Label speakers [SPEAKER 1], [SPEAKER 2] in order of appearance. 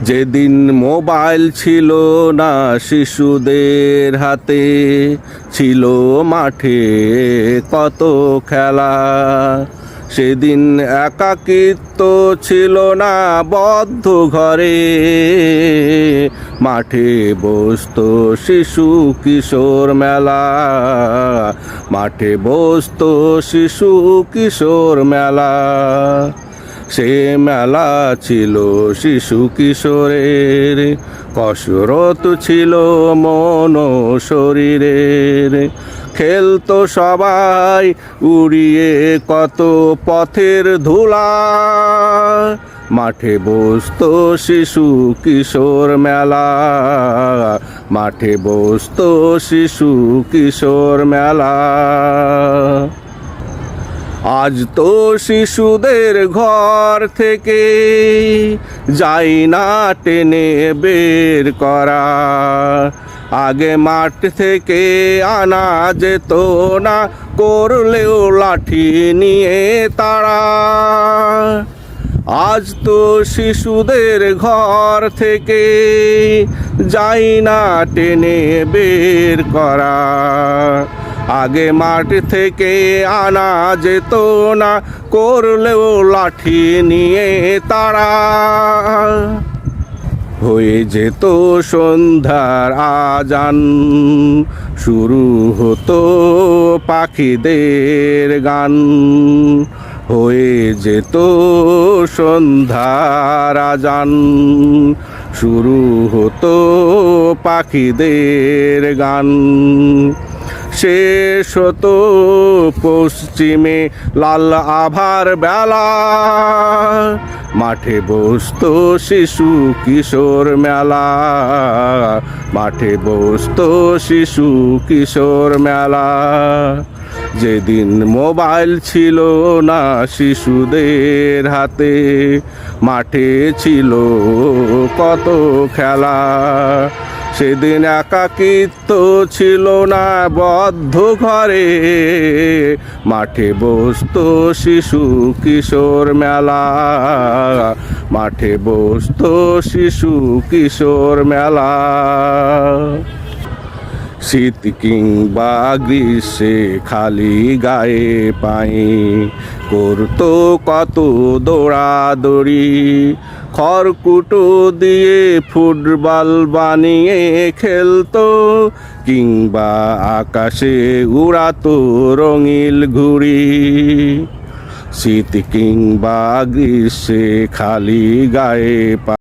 [SPEAKER 1] যেদিন মোবাইল ছিল না শিশুদের হাতে, ছিল মাঠে কত খেলা। সেদিন একাকিত্ব ছিল না বদ্ধ ঘরে, মাঠে বসতো শিশু কিশোর মেলা। মাঠে বসতো শিশু কিশোর মেলা। সে মেলা ছিল শিশু কিশোরের, কসরত ছিল মন ও শরীরের। খেলতো সবাই উড়িয়ে কত পথের ধুলা, মাঠে বসতো শিশু কিশোর মেলা। মাঠে বসতো শিশু কিশোর মেলা। আজ তো শিশুদের ঘর থেকে যাই না টেনে বের করা। আগে মাঠ থেকে আনা যেত না, করলেও লাঠি নিয়ে তারা। আজ তো শিশুদের ঘর থেকে যাই না টেনে বের করা। আগে মাঠ থেকে আনা যেত না, করলেও লাঠি নিয়ে তারা। হয়ে যেত সন্ধ্যার আজান, শুরু হতো পাখিদের গান। হয়ে যেত সন্ধ্যার আজান, শুরু হতো পাখিদের গান। শেষ হতো পশ্চিমে লাল আভার বেলা, মাঠে বসতো শিশু কিশোর মেলা। মাঠে বসতো শিশু কিশোর মেলা। যেদিন মোবাইল ছিল না শিশুদের হাতে, মাঠে ছিল কত খেলা। সেদিন একাকিত্ব ছিল না বদ্ধ ঘরে, মাঠে বসতো শিশু কিশোর মেলা। মাঠে বসতো শিশু কিশোর মেলা। শীত কিংবা গ্রীষ্মে খালি গায়ে পায়ে করতো কত দৌড়াদৌড়ি। খড়কুটো দিয়ে ফুটবল বানিয়ে খেলতো, কিংবা আকাশে উড়াতো রঙিন ঘুড়ি। শীত কিংবা গ্রীষ্মে খালি গায়ে